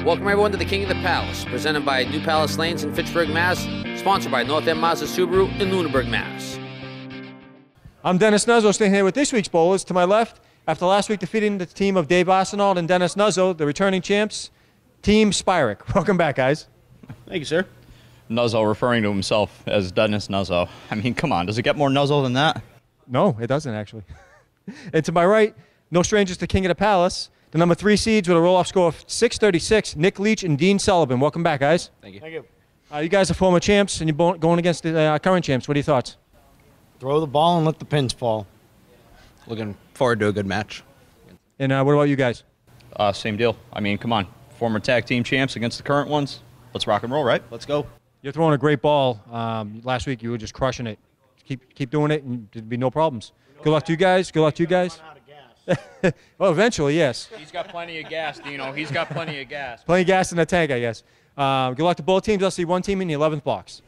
Welcome everyone to the King of the Palace, presented by New Palace Lanes in Fitchburg, Mass., sponsored by North End Mazda Subaru in Lunenburg, Mass. I'm Dennis Nuzzo, staying here with this week's bowlers. To my left, after last week defeating the team of Dave Arsenault and Dennis Nuzzo, the returning champs, Team Spyrick. Welcome back, guys. Thank you, sir. Nuzzo referring to himself as Dennis Nuzzo. I mean, come on, does it get more Nuzzo than that? No, it doesn't, actually. And to my right, no strangers to King of the Palace, the number 3 seeds with a roll-off score of 636, Nick Leach and Dean Sullivan. Welcome back, guys. Thank you. Thank you. You guys are former champs, and you're going against the current champs. What are your thoughts? Throw the ball and let the pins fall. Looking forward to a good match. And what about you guys? Same deal. I mean, come on. Former tag team champs against the current ones. Let's rock and roll, right? Let's go. You're throwing a great ball. Last week, you were just crushing it. Keep doing it, and there'd be no problems. Good luck to you guys. Good luck to you guys. Well, eventually, yes. He's got plenty of gas, Dino. He's got plenty of gas. Plenty of gas in the tank, I guess. Good luck to both teams. I'll see one team in the 11th box.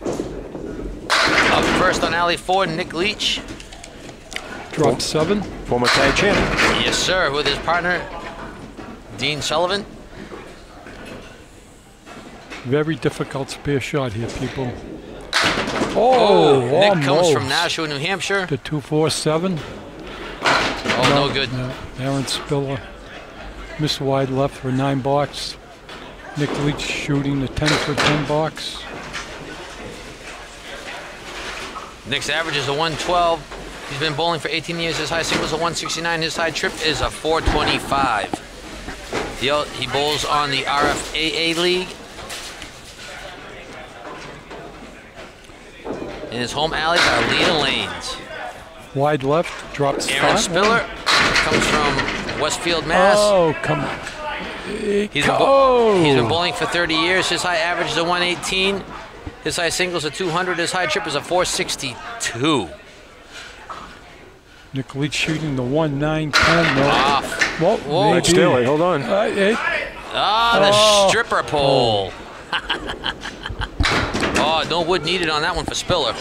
Up first on alley 4, Nick Leach. Drop 7. Former tag champ. Yes, sir, with his partner, Dean Sullivan. Very difficult spear shot here, people. Oh, Nick comes almost. from Nashua, New Hampshire. The 247. Oh, no good. Aaron Spiller missed wide left for 9 box. Nick Leach shooting the 10 for 10 box. Nick's average is a 112. He's been bowling for 18 years. His high single is a 169. His high trip is a 425. He bowls on the RFAA League. And his home alleys are Leda Lanes. Wide left, drops Aaron Spiller comes from Westfield, Mass. Oh, come on. He's been bowling for 30 years. His high average is a 118. His high single is a 200. His high trip is a 462. Nick Leach shooting the 1-9-10. No. Off. Whoa. Wait, still, wait, hold on. The stripper pole. Oh, no wood needed on that one for Spiller.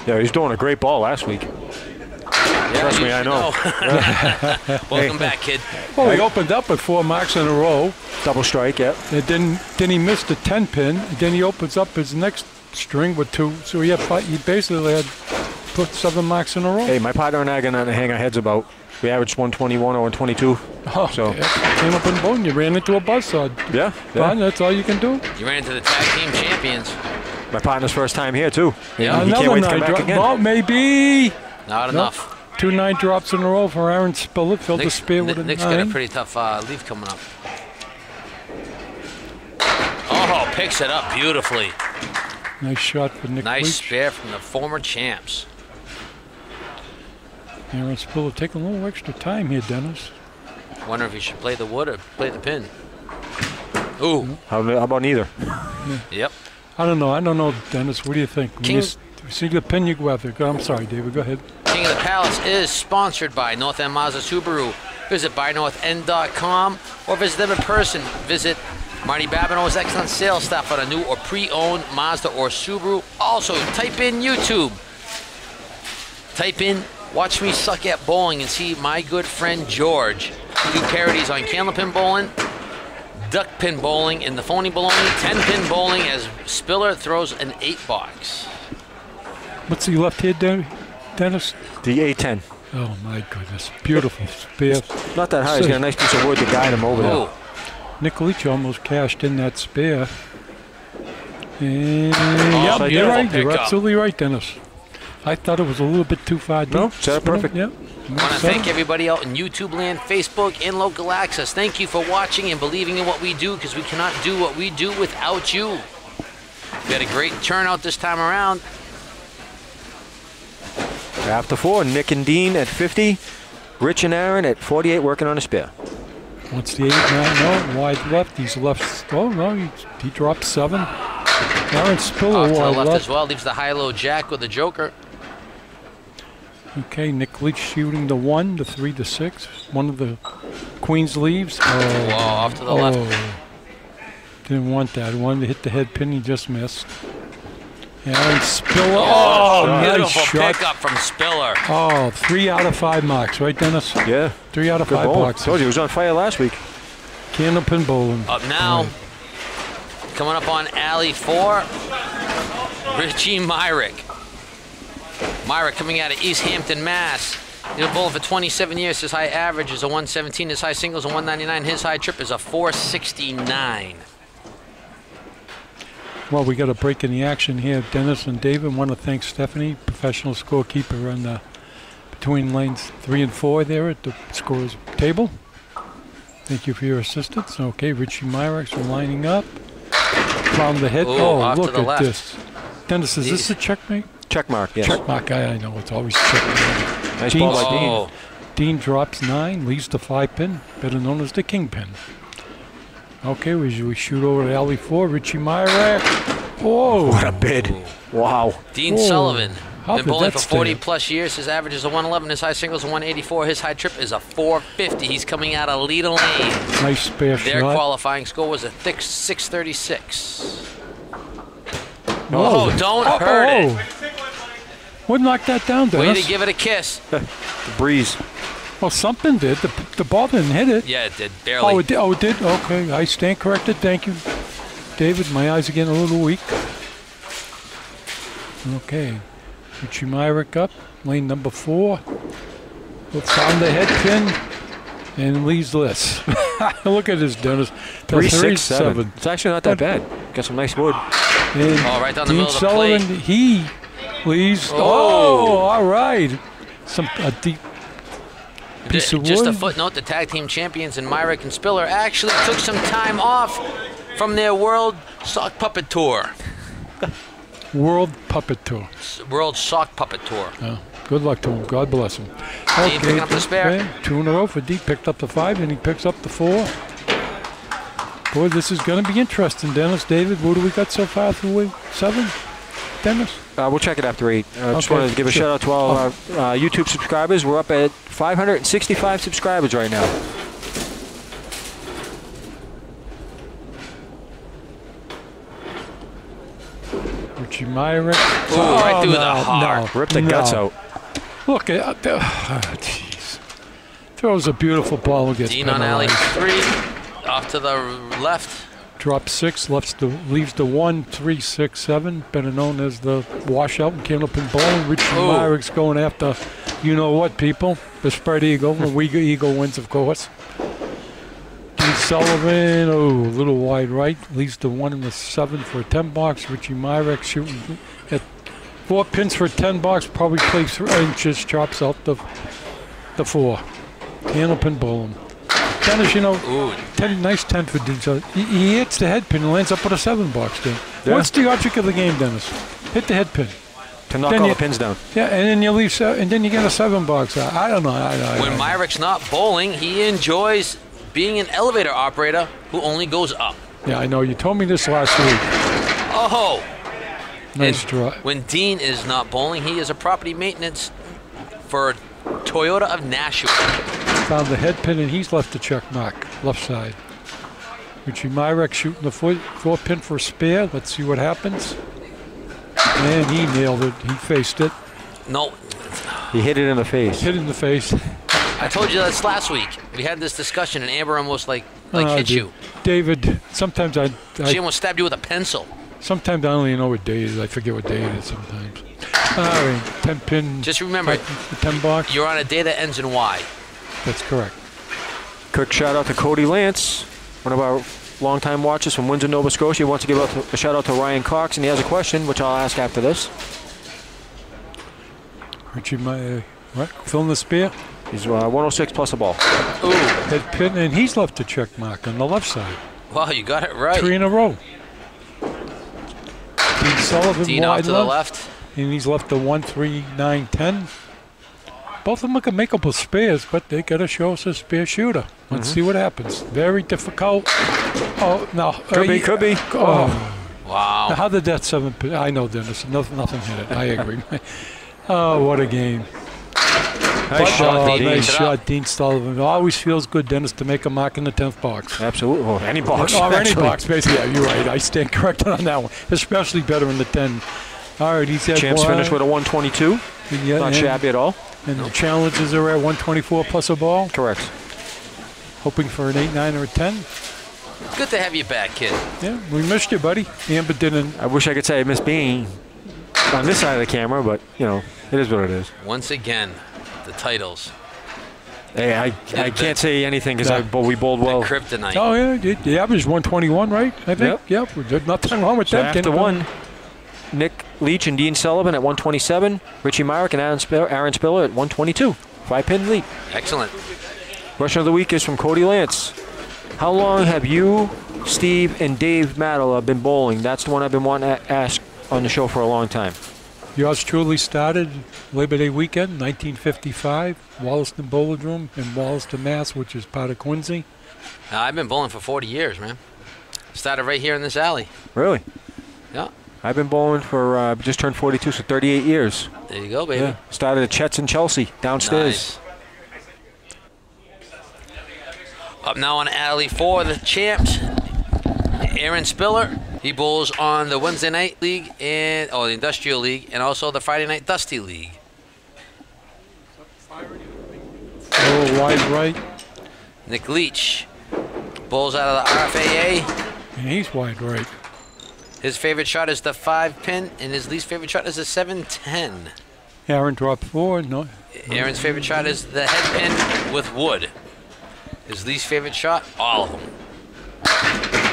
Yeah, he's doing a great ball last week. Yeah, Trust me, I know. Welcome back, kid. Well, he opened up at 4 marks in a row. Double strike, yeah. And then he missed the 10 pin. And then he opens up his next string with 2. So he basically had put 7 marks in a row. Hey, my partner and I are going to hang our heads about. We averaged 121 or 122. Oh, so came up in bone. You ran into a buzzsaw. Yeah. Fine, that's all you can do. You ran into the tag team champions. My partner's first time here, too. Yeah. He can't wait to come back again. Oh, maybe. Not enough. 2 9 drops in a row for Aaron Spiller. Filled the spear with a 9. Nick's got a pretty tough leaf coming up. Oh, picks it up beautifully. Nice shot for Nick Nice Leach. spare from the former champs. Aaron Spiller taking a little extra time here, Dennis. Wonder if he should play the wood or play the pin. Ooh. How about neither? Yeah. Yep. I don't know, Dennis. What do you think? When you see the pin, you go after. I'm sorry, David. Go ahead. King of the Palace is sponsored by North End Mazda Subaru. Visit buynorthend.com or visit them in person. Visit Marty Babineau's excellent sales staff on a new or pre-owned Mazda or Subaru. Also, type in YouTube. Type in Watch Me Suck at Bowling and see my good friend George do parodies on Candlepin bowling, duck pin bowling, and the phony baloney, 10-pin bowling as Spiller throws an 8-box. What's he left here, Dennis? The A10. Oh, my goodness. Beautiful spear. Not that high. He's got a nice piece of wood to guide him over there. Nick Leach almost cashed in that spear. And yep, you're right. You're absolutely right, Dennis. I thought it was a little bit too far deep. No, set it perfect. Yep. I want to thank everybody out in YouTube land, Facebook, and local access. Thank you for watching and believing in what we do, because we cannot do what we do without you. We had a great turnout this time around. After 4, Nick and Dean at 50. Rich and Aaron at 48 working on a spare. What's the 8, 9, no, wide left. He's left. Oh, no, he dropped 7. Aaron Spiller Off to the wide left left. as well. Leaves the high-low jack with the joker. Okay, Nick Leach shooting the 1, the 3, the 6. One of the queens leaves. Oh, Whoa, off to the left. Didn't want that. He wanted to hit the head pin. He just missed. Aaron Spiller. Oh, nice beautiful shot. pickup from Spiller. Oh, 3 out of 5 marks, right, Dennis? Yeah. 3 out of Good 5 bowling. boxes. Told you he was on fire last week. Candlepin bowling. Up now, coming up on alley 4, Richie Myrick. Myrick coming out of East Hampton, Mass. He's been bowling for 27 years. His high average is a 117. His high singles a 199. His high trip is a 469. Well, we got a break in the action here. Dennis and David want to thank Stephanie, professional scorekeeper on the between lanes 3 and 4 there at the scorer's table. Thank you for your assistance. Okay, Richie Myrick's lining up. Found the hit. Ooh, oh, off to look the at left. this. Dennis, is this a checkmate? Check mark, yes. Check mark. I know it's always checkmate. Nice ball by Dean. Oh, Dean drops 9, leaves the 5 pin, better known as the king pin. Okay, we shoot over to alley 4. Richie Myrick. Whoa. What a bid. Wow. Dean Whoa. Sullivan. How Been did bowling that for 40 stay? plus years. His average is a 111. His high singles a 184. His high trip is a 450. He's coming out of leader lane. Nice spare Their shot. qualifying score was a thick 636. Whoa. Oh, don't hurt it. What knocked that down, Way Dennis? to give it a kiss. The breeze. Well, something did. The ball didn't hit it. Yeah, it did. Barely. Oh, it did. Oh, it did. Okay, I stand corrected. Thank you, David. My eyes are getting a little weak. Okay, Richie Myrick up lane number 4. Found the head pin and leaves this. Look at this, Dennis. 3, 6, 7. It's actually not that bad. Got some nice wood. And Oh, right down the Dean middle of the Sullivan, plate. he leaves. Oh. All right. A deep piece of Just a wood. footnote, the tag team champions in Myrick and Spiller actually took some time off from their World Sock Puppet Tour. World Puppet Tour. World Sock Puppet Tour. Good luck to him. God bless him. Dean picking up the spare. okay, 2 in a row for D. Picked up the 5, and he picks up the 4. Boy, this is going to be interesting, Dennis. David, what do we got so far through 7? Dennis? We'll check it after 8. Just Okay, wanted to give a sure. shout out to all of our YouTube subscribers. We're up at 565 subscribers right now. Richie Myrick. Ooh, right through the heart. Rip the guts out. Look at that. Jeez. Throws a beautiful ball and gets Dean on alley penalized. 3. Off to the left. Drops 6, leaves the 1, 3, 6, 7, better known as the washout and Candlepin bowling. Richie Ooh. Myrick's going after you know what, people. The spread eagle. The Uyghur eagle wins, of course. Dean Sullivan, a little wide right. Leaves the 1 and the 7 for a 10 box. Richie Myrick shooting at 4 pins for a 10 box. Probably plays 3 inches, chops out the 4. Candlepin bowling. Dennis, you know, Ooh. nice 10 for Dean Sullivan. He hits the head pin and lands up with a 7 box, then. Yeah. What's the object of the game, Dennis? Hit the head pin. To knock Then all you- the pins down. Yeah, and then you leave, and then you get a 7 box. I don't know. When Myrick's not bowling, he enjoys being an elevator operator who only goes up. Yeah, I know. You told me this last week. Oh! Nice And draw. when Dean is not bowling, he is a property maintenance for Toyota of Nashua. Found the head pin, and he's left the check mark, left side. Richie Myrick shooting the 4 pin for a spare. Let's see what happens. And he nailed it. He faced it. No, He hit it in the face. Hit in the face. I told you this last week. We had this discussion, and Amber almost hit dude. you. David, sometimes She almost stabbed you with a pencil. Sometimes I don't even know what day it is. I forget what day it is sometimes. All right, 10 pin. Just remember, the 10 box. you're on a day that ends in Y. That's correct. Quick shout out to Cody Lance, one of our longtime watchers from Windsor, Nova Scotia. He wants to give out a shout out to Ryan Cox, and he has a question, which I'll ask after this. Richie Myrick, what? Filling the spare. He's 106 plus a ball. Ooh, Head pin, and he's left a check mark on the left side. wow, you got it right. 3 in a row. Dean Sullivan Dean off wide to the left. and he's left the 1, 3, 9, 10. Both of them can make up with spares, but they got to show us a spare shooter. Let's see what happens. Very difficult. Oh, no. Could be. Oh. Wow. Now, how did that 7 pin? I know, Dennis. Nothing hit it. I agree. Oh, what a game. Nice shot, Dean. Nice Mix it shot, up. Dean Sullivan. It always feels good, Dennis, to make a mark in the 10th box. Absolutely. Or any box. Or any actually. box, basically. Yeah, you're right. I stand corrected on that one. Especially better in the 10. All right, he's had Champs one. finished with a 122. Yeah, Not shabby at all. And the challenges are at 124 plus a ball. Correct. Hoping for an 8, 9, or a 10. Good to have you back, kid. Yeah, we missed you, buddy. Amber didn't. I wish I could say I miss being on this side of the camera, but, you know, it is what it is. Once again, the titles. Hey, I can't say anything because we bowled well. The kryptonite. Oh, yeah, the average 121, right? I think. Yep. There's nothing wrong with So that. after one, Nick Leach and Dean Sullivan at 127, Richie Myrick and Aaron Spiller at 122. 5-pin lead. Excellent. Question of the week is from Cody Lance. How long have you, Steve, and Dave Mattala been bowling? That's the one I've been wanting to ask on the show for a long time. Yours truly started Labor Day weekend, 1955, Wollaston Bowling in Wollaston, Mass., which is part of Quincy. I've been bowling for 40 years, man. Started right here in this alley. Really? Yeah. I've been bowling for just turned 42, so 38 years. There you go, baby. Yeah. Started at Chet's in Chelsea, downstairs. Nice. Up now on alley 4, the champs. Aaron Spiller. He bowls on the Wednesday night league and the Industrial League, and also the Friday night Dusty League. Oh, wide right. Nick Leach bowls out of the RFAA. And he's wide right. His favorite shot is the 5-pin, and his least favorite shot is the 7-10. Aaron dropped 4. No. Aaron's favorite shot is the head pin with wood. His least favorite shot, all of them.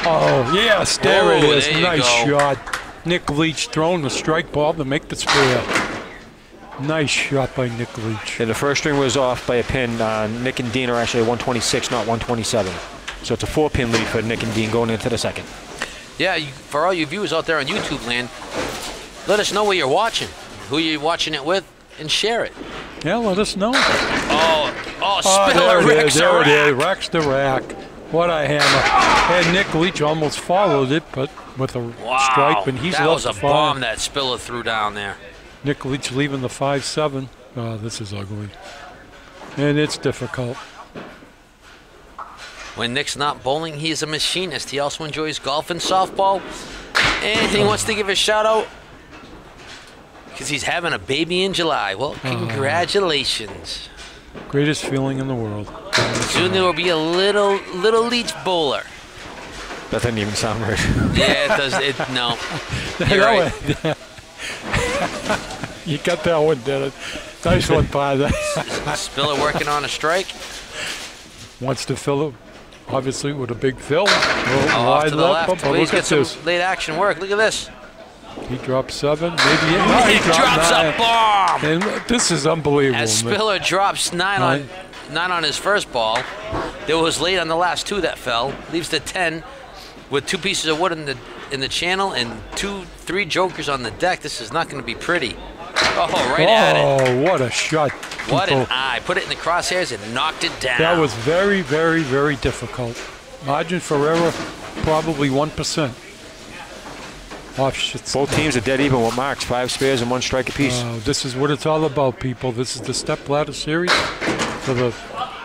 Oh, yes, there it is. There you Nice go. shot. Nick Leach throwing the strike ball to make the spare. Nice shot by Nick Leach. And the first string was off by a pin. Nick and Dean are actually at 126, not 127. So it's a 4-pin lead for Nick and Dean going into the second. Yeah, for all you viewers out there on YouTube land, let us know where you're watching, who you're watching it with, and share it. Yeah, let us know. Spiller wrecks there it is. a rack. Wrecks the rack. What a hammer. And Nick Leach almost followed it, but with a Wow, stripe, and he's that left was a the bomb 5. that Spiller threw down there. Nick Leach leaving the 5-7. Oh, this is ugly. And it's difficult. When Nick's not bowling, he is a machinist. He also enjoys golf and softball. And he wants to give a shout out because he's having a baby in July. Well, congratulations. Greatest feeling in the world. Soon there will be a little Leach bowler. That doesn't even sound right. Yeah, it does. No. You're right. You got that one, Dennis. Nice one, Father. Spiller working on a strike. Wants to fill it, obviously, with a big fill. Off to the left. But Please look get at some this. late action work. Look at this. He dropped 7, maybe 8. He drops a bomb. And this is unbelievable. As man. Spiller drops 9 on his first ball, there was late on the last 2 that fell. Leaves the 10 with 2 pieces of wood in the channel and 3 jokers on the deck. This is not going to be pretty. Oh, right at it. Oh, what a shot. What an people. eye. Put it in the crosshairs and knocked it down. That was very, very, very difficult. Margin for error, probably 1%. Both teams are dead even with marks. 5 spares and 1 strike apiece. This is what it's all about, people. This is the Step Ladder Series for the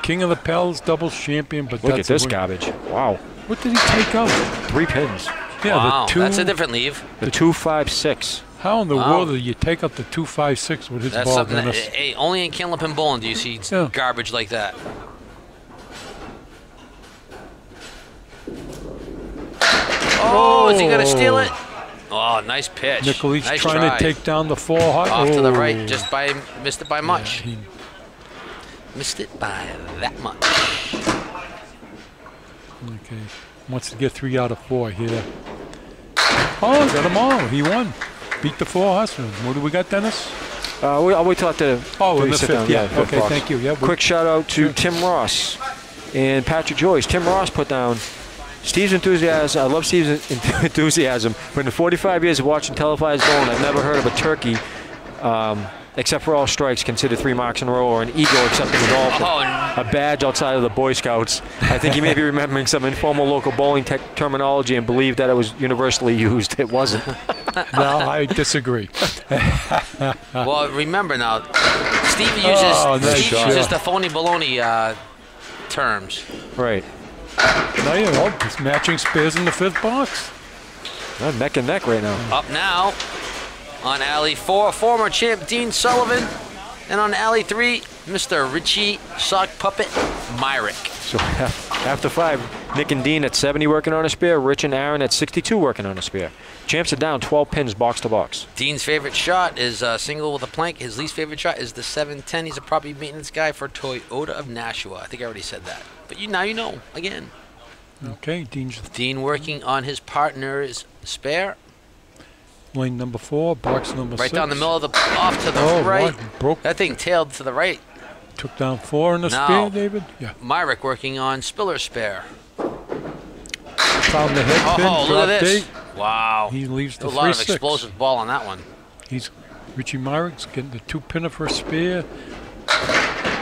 King of the Pels doubles champion. But Look at that's this garbage. Wow. What did he take out? 3 pins. Yeah, wow, the 2. that's a different leave. The 2-5-6. How in the Wow. world do you take out the 2-5-6 with his That's ball, something that, Dennis? hey, only in Candlepin bowling do you see garbage like that. Oh, is he going to steal it? Oh, nice pitch. Nick Leach nice trying try. to take down the 4 hot. Off to the right, Oh. just missed it by much. Yeah, Missed it by that much. okay. Wants to get 3 out of 4 here. Oh, got them all. He won. Beat the 4 hustlers. What do we got, Dennis? I'll wait till after in the sit 5th. down. Yeah. fifth Okay, box. thank you. Yeah. Quick shout out to Tim Ross and Patrick Joyce. Tim Ross put down Steve's enthusiasm. I love Steve's enthusiasm. But in 45 years of watching televised bowling, I've never heard of a turkey except for all strikes, considered 3 marks in a row, or an eagle except in golf, a badge outside of the Boy Scouts. I think he may be remembering some informal local bowling terminology and believed that it was universally used. It wasn't. No, I disagree. Well, remember now, Steve uses the phony baloney terms. Right. Now you know, it's matching spears in the 5th box. They're neck and neck right now. Up now on alley 4, former champ Dean Sullivan. And on alley 3, Mr. Richie Sock Puppet Myrick. So after 5, Nick and Dean at 70 working on a spear, Rich and Aaron at 62 working on a spear. Champs are down 12 pins box to box. Dean's favorite shot is a single with a plank. His least favorite shot is the 710. He's a property maintenance guy for Toyota of Nashua. I think I already said that. But now you know, again. Okay, Dean working on his partner's spare. Lane number 4, box number 6. Right down the middle of the, off to the right. Broke. That thing tailed to the right. Took down 4 in the Now, spear, David. Yeah. Myrick working on Spiller's spare. Found the head pin. Oh, look at this. Date. Wow. He leaves the 3-6. A lot of explosive ball on that one. Richie Myrick's getting the 2-pinner for a spear.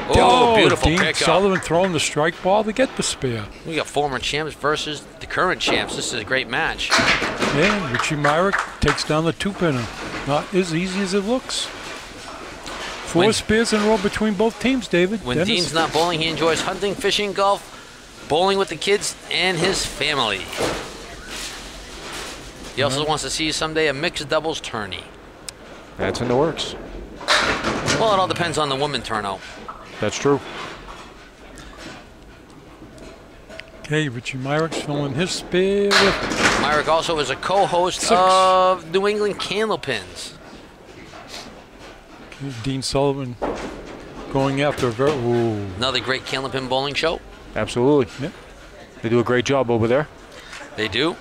Oh, beautiful Dean pickup. Sullivan throwing the strike ball to get the spear. We got former champs versus the current champs. This is a great match. Yeah, Richie Myrick takes down the 2-pinner. Not as easy as it looks. 4 spears in a row between both teams, David. When Dean's not bowling, he enjoys hunting, fishing, golf, bowling with the kids, and his family. He also wants to see someday a mixed doubles tourney. That's in the works. Well, it all depends on the woman turnout. That's true. Okay, Richie Myrick's filling his spear. Myrick also is a co-host of New England Candlepins. Okay, Dean Sullivan going after a Another great Candlepin bowling show. Absolutely. Yeah. They do a great job over there. They do.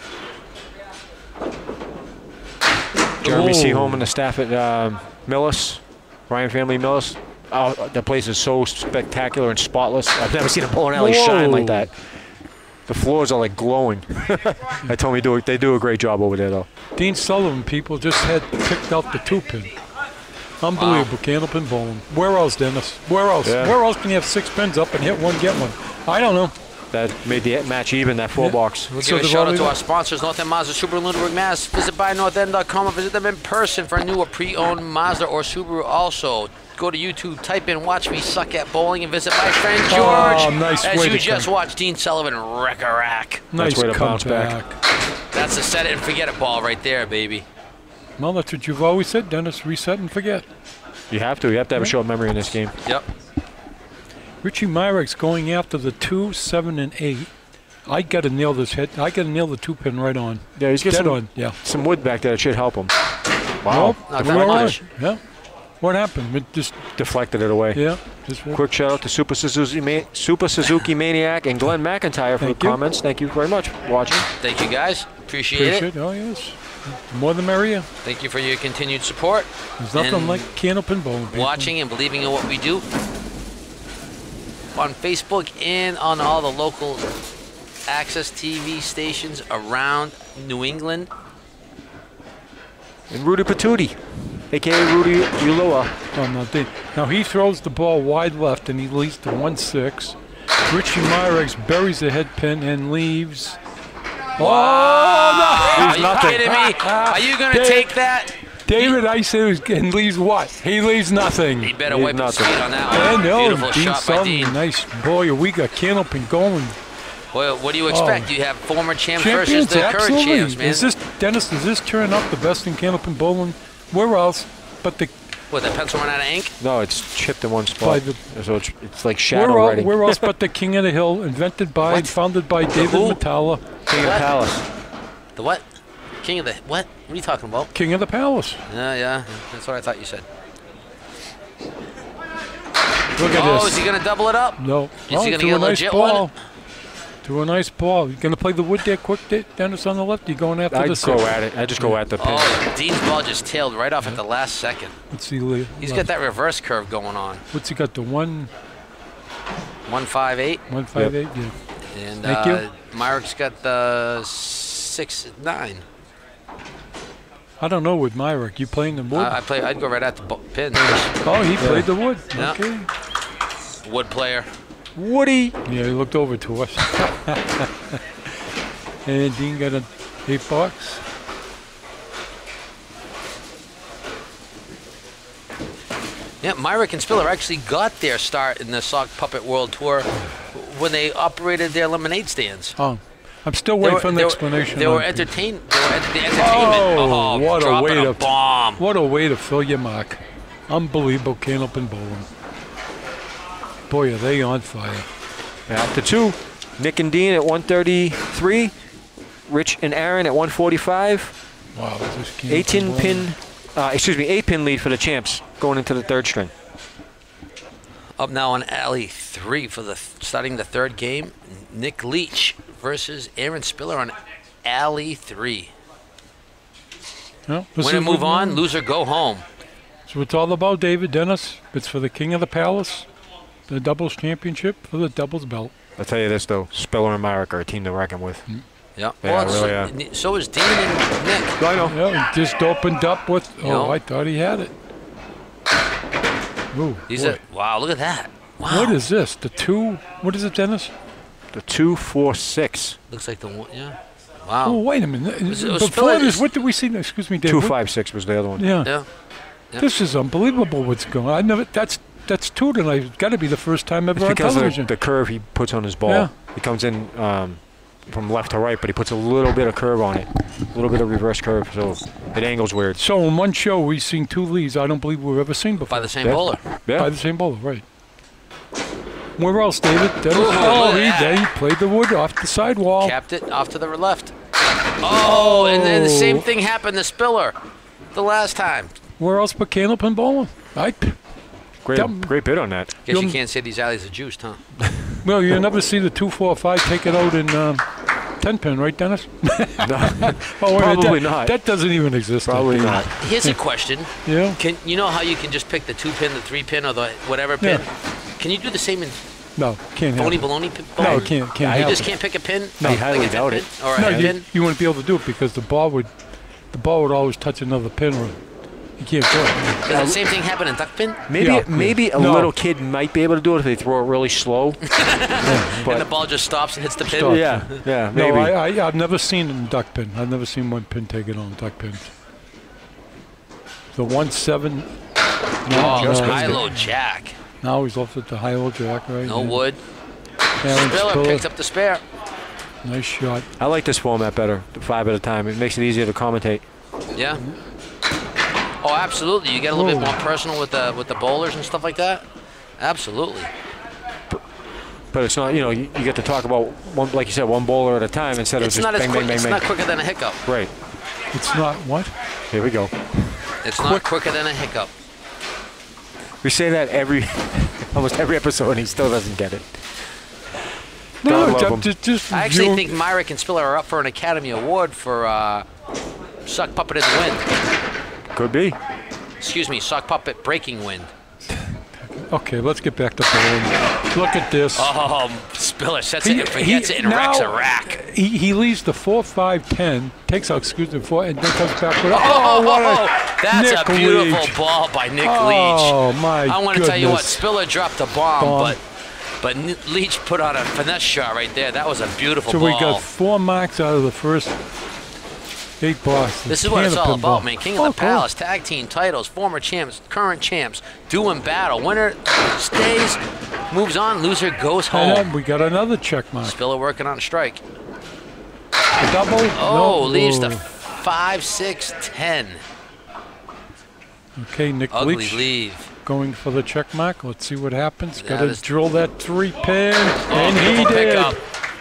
Jeremy Seaholm and the staff at Millis, Ryan Family Millis. Oh, that place is so spectacular and spotless. I've never seen a bowling alley shine like that. The floors are like glowing. I told me they do a great job over there, though. Dean Sullivan, people just had picked out the 2-pin. Unbelievable. Candlepin bowling. Where else, Dennis? Where else? Yeah. Where else can you have 6 pins up and hit one, get one? I don't know. That made the match even, that 4 box. We'll give a shout out to our sponsors, North End Mazda, Subaru, Lunenburg, Mass. Visit buynorthend.com or visit them in person for a new or pre-owned Mazda or Subaru. Also, go to YouTube, type in "Watch Me Suck at Bowling" and visit my friend George. Nice as way you to just watched Dean Sullivan wreck a rack. Nice way to bounce comeback. That's a set it and forget it ball right there, baby. Well, that's what you've always said, Dennis. Reset and forget. You have to have a short memory in this game. Yep. Richie Myrick's going after the 2, 7, and 8. I got to nail this hit. I got to nail the 2-pin right on. Yeah, he's got some wood back there that should help him. Wow. Not that much. Yeah. What happened? It just deflected it away. Yeah. Quick shout out to Super Suzuki Maniac and Glenn McIntyre for the comments. Thank you very much for watching. Thank you, guys. Appreciate it. Oh, yes. The more the merrier. Thank you for your continued support. There's nothing like Candlepin bowling. Watching and believing in what we do. On Facebook and on all the local access TV stations around New England. And Rudy Patootie, a.k.a. Rudy Ulloa. Now he throws the ball wide left and he leads to 1-6. Richie Myrick buries the head pin and leaves. Wow. Are you kidding me? Are you going to take that? David, I said, and leaves what? He leaves nothing. He better wipe his feet on that one. Beautiful shot by Dean. Nice. Boy, we got Candlepin going. Well, what do you expect? You have former champs versus the current champs, man. Dennis, does this turn up the best in Candlepin bowling? Where else but the... What, the pencil run out of ink? No, it's chipped in one spot. So it's like shadow writing. Where else but the King of the Hill, invented by and founded by David Metallo. King of the Palace. The what? King of the what? What are you talking about? King of the Palace. Yeah. That's what I thought you said. Look at this. Oh, is he going to double it up? No. Is he going to get a legit one? To a nice ball. You going to play the wood there quick, Dennis, on the left? You going after the I go at it. I just go at the pin. Oh, Dean's ball just tailed right off at the last second. Let's see. He's got that reverse curve going on. What's he got? The 158. 158. Yep. Yeah. And Thank you. Myrick's got the 6-9. I don't know with Myrick. You playing the wood? I'd go right at the pin. Oh, he played the wood. Yeah. Okay. Wood player. Woody. Yeah, he looked over to us. And Dean got an $8. Yeah, Myrick and Spiller actually got their start in the Sock Puppet World Tour when they operated their lemonade stands. Oh, I'm still waiting for an explanation. They were on entertained. They were the entertainment. Oh, what a way dropping to a bomb! What a way to fill your mark. Unbelievable, Candlepin bowling. Boy, are they on fire. After 2, Nick and Dean at 133. Rich and Aaron at 145. Wow, this Candlepin 8-pin lead for the champs going into the 3rd string. Up now on alley 3 for starting the 3rd game. Nick Leach versus Aaron Spiller on alley 3. No, Winner move on, loser go home. So it's all about David Dennis. It's for the King of the Palace, the doubles championship for the doubles belt. I'll tell you this, though. Spiller and Myrick are a team to reckon with. Yeah, Yeah, well, really, so is Dean and Nick. I know. Yeah, he just opened up with. Oh, Yo. I thought he had it. Ooh, boy. Wow, look at that. Wow. What is this? The 2? What is it, Dennis? The 2-4-6. Looks like the one, yeah. Oh, Wow. wait a minute. it was Before Spiller- this, what did we see? Excuse me, Dave. 2-5-6 was the other one. Yeah. Yeah. This is unbelievable what's going on. I never. That's 2 tonight. It's got to be the first time ever It's on because television. of the curve he puts on his ball. Yeah. He comes in from left to right, but he puts a little bit of curve on it, a little bit of reverse curve, so it angles weird. So in one show, we've seen 2 leads I don't believe we've ever seen before. By the same Yeah. bowler. Yeah. By the same bowler, right. Where else, David? Dennis? Ooh, Oh, look at that. he played the wood off the sidewall. Capped it off to the left. Oh, and then the same thing happened to Spiller the last time. Where else but Candlepin bowling? Great bit on that. Guess you You'll- can't say these alleys are juiced, huh? Well, you never see the 2-4-5 take it out in 10-pin, right, Dennis? No, Oh, wait a minute, probably that, not. That doesn't even exist. Probably not. Here's a question. Yeah. Can you know how you can just pick the 2-pin, the 3-pin, or the whatever pin? Can you do the same in No, can't phony happen. baloney pin? No, can't You happen. just can't pick a pin? No. I highly Like a doubt pin it. Or a No, head pin? you wouldn't be able to do it because the ball would always touch another pin. Or you can't do it. Does the same thing happen in duck pin? Maybe Yeah. maybe a No. little kid might be able to do it if they throw it really slow. And the ball just stops and hits the pin? Stop. yeah, maybe. No, I've never seen in duck pin. I've never seen one pin take it on duck pins. The 1-7. Oh, no, high-low jack. Now he's off at the high-low jack, right? No Yeah. wood. Aaron Spiller picks up the spare. Nice shot. I like this format better, the 5 at a time. It makes it easier to commentate. Yeah. Oh, absolutely. You get a little bit Whoa. more personal with the bowlers and stuff like that. Absolutely. But it's not, you get to talk about, one, like you said, one bowler at a time instead of It's just not as bang, quick. bang, bang, It's bang. not quicker than a hiccup. Right. It's not what? Here we go. It's not quicker than a hiccup. We say that almost every episode, and he still doesn't get it. No, God love him. just I actually view- think Myrick and Spiller are up for an Academy Award for Sock Puppet in the Wind. Could be. Excuse me, Sock Puppet Breaking Wind. Okay, let's get back to bowling. Look at this. Oh, Spiller sets it and forgets it and now- wrecks a rack. He leaves the 4-5-10, takes out, 4, and then comes back with. Oh, what a That's Nick a beautiful Leach. ball by Nick Oh, Leach. my I want to tell you what, goodness. Spiller dropped a bomb, Bomb. but Leach put on a finesse shot right there. That was a beautiful So ball. we got 4 marks out of the first 8 balls. This is what it's all Candlepin ball. about, man. King of the Palace, tag team titles, former champs, current champs, doing battle. Winner stays, moves on, loser goes And home. then we got another check mark. Spiller working on a strike. A double. Oh, no. leaves the 5, 6, 10. Okay, Nick Ugly Leach leave. going for the check mark. Let's see what happens. That Got to is- drill that 3-pin, and he beautiful did. pickup.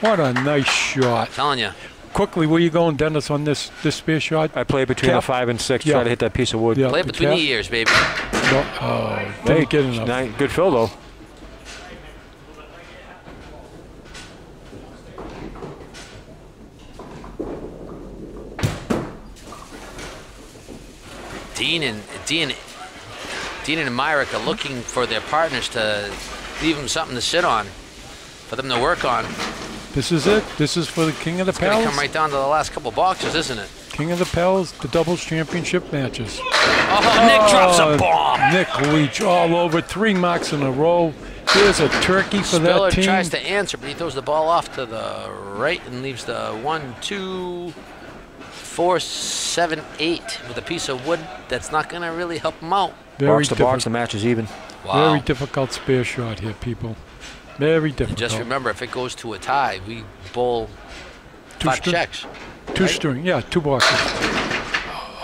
What a nice shot. Telling you. Quickly, where you going, Dennis, on this spear shot? I play between Cap. the 5 and 6, Yeah. try to hit that piece of wood. Yeah. Play it the between cap. the ears, baby. No, oh, didn't get enough. Good fill, though. Dean and Myrick are looking for their partners to leave them something to sit on, for them to work on. This is it. This is for the King of the It's going to Palace. come right down to the last couple boxes, isn't it? King of the Pels, the doubles championship matches. Oh, Nick drops a bomb. Nick Leach all over, 3 marks in a row. There's a turkey for Spiller that team. tries to answer, but he throws the ball off to the right and leaves the 1, 2, 4, 7, 8 with a piece of wood that's not going to really help him out. Box to box, the match is even. Wow. Very difficult spare shot here, people. Very difficult. Just remember, if it goes to a tie, we bowl 5 checks. 2 string, yeah, 2 boxes.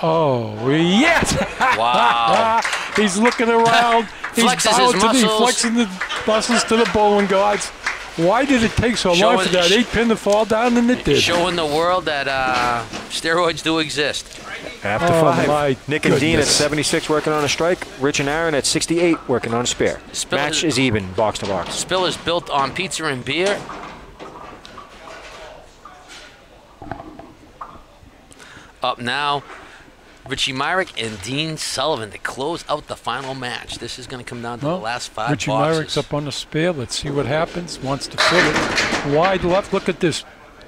Oh, yes! Wow. He's looking around. He's Flexes his muscles. flexing the muscles to the bowling gods. Why did it take so long for that 8-pin to fall down? And it did. Showing the world that steroids do exist. After Oh, 5. my Nick and Dean at goodness. 76 working on a strike. Rich and Aaron at 68 working on a spare. Match is even, box to box. Spiller's built on pizza and beer. Up now, Richie Myrick and Dean Sullivan to close out the final match. This is going to come down to the last 5 Richie boxes. Myrick's up on the spare. Let's see what happens. Wants to fill it. Wide left. Look at this.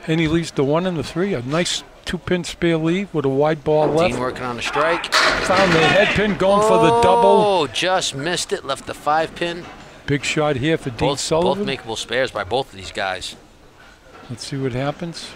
And he leaves the 1 and the 3. A nice 2-pin spare lead with a wide ball left. Dean working on the strike. Found the head pin, going for the double. Oh, just missed it. Left the 5-pin. Big shot here for Dean Both Sullivan. makeable spares by both of these guys. Let's see what happens.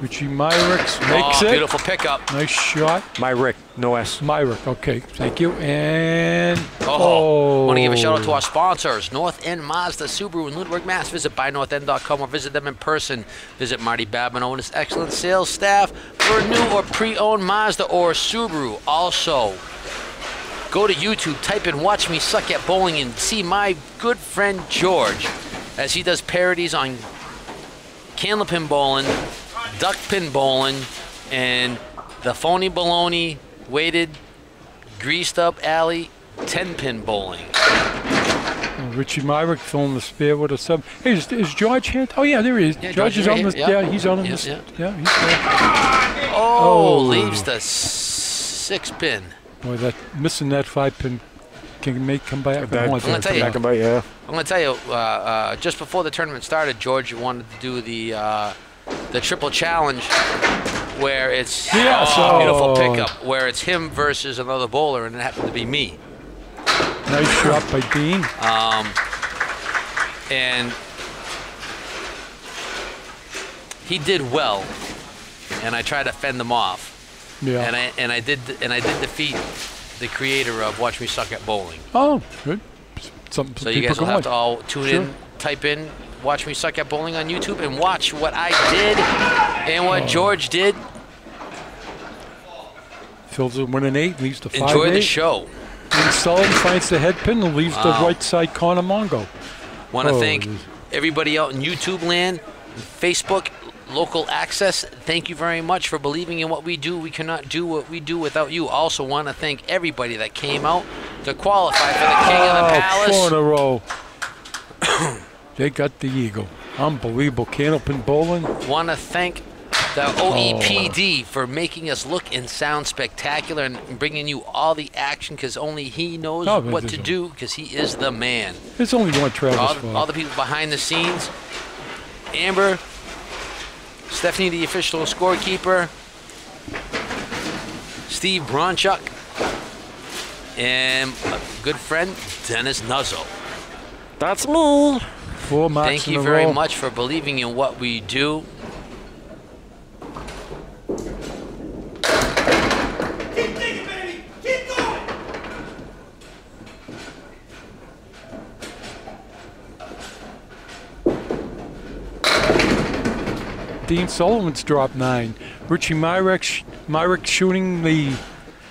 Richie Myrick makes it. Beautiful pickup. Nice shot. Myrick, no S. Myrick, okay, thank you. And Want to give a shout out to our sponsors, North End Mazda Subaru in Lunenburg, Mass. Visit buynorthend.com or visit them in person. Visit Marty Babineau and his excellent sales staff for a new or pre-owned Mazda or Subaru. Also, go to YouTube, type in Watch Me Suck at Bowling and see my good friend George as he does parodies on Candlepin bowling, duck pin bowling, and the phony baloney weighted greased up alley 10-pin bowling. Richie Myrick filling the spare with a sub. Hey, is George here? Oh yeah, there he is. Yeah, George is right on this. here. Yeah, he's on Yeah, this. yeah. Yeah, he's there. Oh, leaves the 6-pin. Boy, that missing that 5-pin can come back. That- once. I'm gonna tell you. Back and bite, yeah. I'm going to tell you, just before the tournament started, George wanted to do the triple challenge where it's Yes, beautiful oh. pickup, where it's him versus another bowler, and it happened to be me. Nice shot by Dean. And he did well, and I tried to fend him off. Yeah. And I did defeat the creator of Watch Me Suck at Bowling. Oh, good. Something So you guys will have to all tune in, type in Watch Me Suck at Bowling on YouTube and watch what I did and what George did. Fills it with an 8, leaves the 5-8. Enjoy the show. And Sullivan finds the head pin and leaves the right side corner Mongo. Want to Oh, thank geez. everybody out in YouTube land, Facebook, local access. Thank you very much for believing in what we do. We cannot do what we do without you. Also want to thank everybody that came out to qualify for the King of the Palace. 4 in a row. They got the eagle. Unbelievable. Candlepin bowling. Want to thank the OEPD for making us look and sound spectacular and bringing you all the action because only he knows Oh, but what there's to a- do because he is the man. There's only one Travis All the people behind the scenes. Amber, Stephanie, the official scorekeeper, Steve Bronchuk, and a good friend, Dennis Nuzzo. That's me. 4 marks Thank in you a very row. much for believing in what we do. Dean Sullivan's dropped 9. Richie Myrick shooting the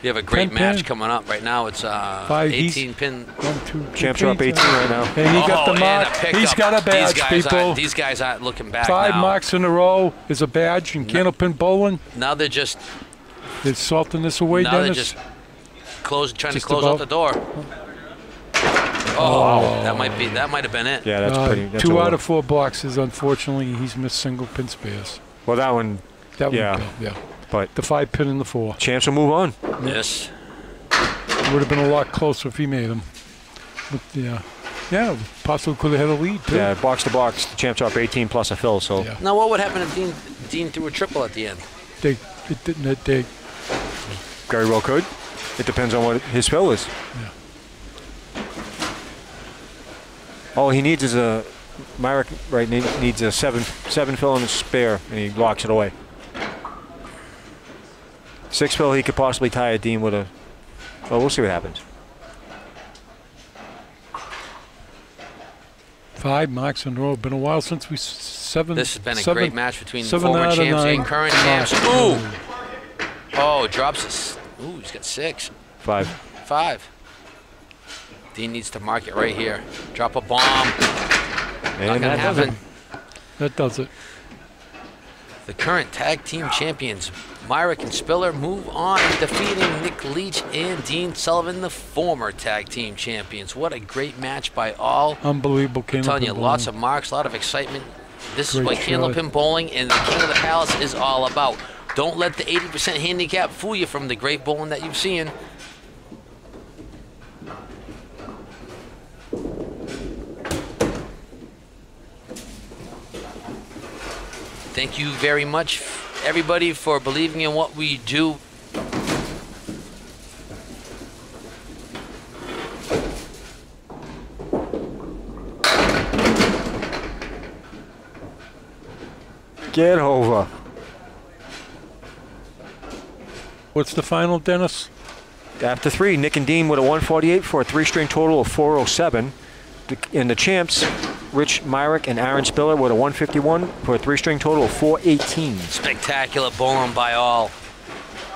We have a great 10 match pin. coming up right now. It's 18 pin. 1, 2, Champs are up 18 right now. And he got the and mark. pickup. He's got a badge, people. These guys aren't looking back 5 now. marks in a row is a badge in Candlepin bowling. Now they're just They're salting this away, now they're Dennis. just trying Just to close out about. the door. Oh, that might have been it. Yeah, that's pretty. That's 2 a out little- of 4 boxes. Unfortunately, he's missed single pin spares. Well, that one, That Yeah. would go, yeah. but The 5 pin and the 4. champs will move on. Yes. Would have been a lot closer if he made them. But yeah, possibly could have had a lead too. Yeah, box to box, the champs are up 18 plus a fill. So Yeah. Now, what would happen if Dean threw a triple at the end? They it didn't that day. Very well could. It depends on what his fill is. Yeah. All he needs is a Myrick needs a seven fill and a spare, and he locks it away. 6 fill, he could possibly tie a Dean with a. Well, we'll see what happens. 5 marks in a row. Been a while since we seven. This has been a seven- great match between the 7 former out of champs 9. and current champs. Ooh! Oh, drops us. Ooh, he's got 6. 5. 5. Dean needs to mark it right here. Drop a bomb. And Not gonna that does it. happen. That does it. The current tag team champions, Myrick and Spiller, move on, defeating Nick Leach and Dean Sullivan, the former tag team champions. What a great match by all. Unbelievable. I'm telling you, lots of marks, a lot of excitement. This is Great what shot. Candlepin Bowling and the King of the Palace is all about. Don't let the 80% handicap fool you from the great bowling that you've seen. Thank you very much, everybody, for believing in what we do. Get over. What's the final, Dennis? After 3, Nick and Dean with a 148 for a 3-string total of 407. And the champs, Rich Myrick and Aaron Spiller with a 151 for a 3-string total of 418. Spectacular bowling by all.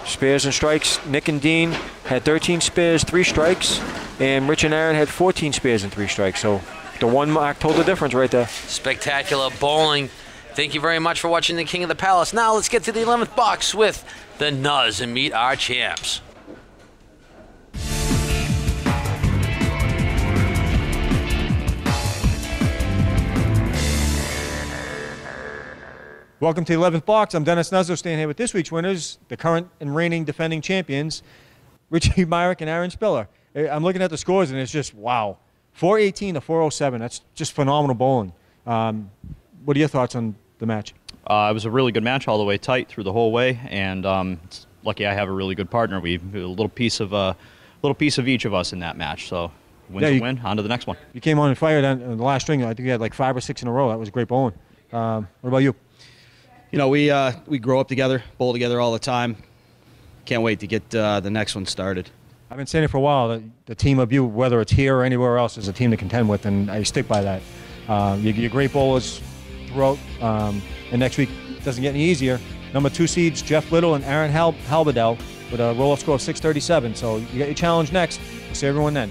Spares and strikes, Nick and Dean had 13 spares, 3 strikes, and Rich and Aaron had 14 spares and 3 strikes. So the 1 mark told the difference right there. Spectacular bowling. Thank you very much for watching the King of the Palace. Now let's get to the 11th box with the Nuz and meet our champs. Welcome to the 11th box. I'm Dennis Nuzzo, staying here with this week's winners, the current and reigning defending champions, Richie Myrick and Aaron Spiller. I'm looking at the scores, and it's just, wow. 418 to 407. That's just phenomenal bowling. What are your thoughts on the match? It was a really good match, all the way tight through the whole way, and it's lucky I have a really good partner. We a little piece of each of us in that match. So win's a win. On to the next one. You came on and fired on the last string. I think you had like 5 or 6 in a row. That was great bowling. What about you? You know, we grow up together, bowl together all the time. Can't wait to get the next one started. I've been saying it for a while. The team of you, whether it's here or anywhere else, is a team to contend with, and I stick by that. You're great bowlers throughout, and next week doesn't get any easier. Number 2 seeds, Jeff Little and Aaron Halberdell, with a roll-off score of 637. So you got your challenge next. See everyone then.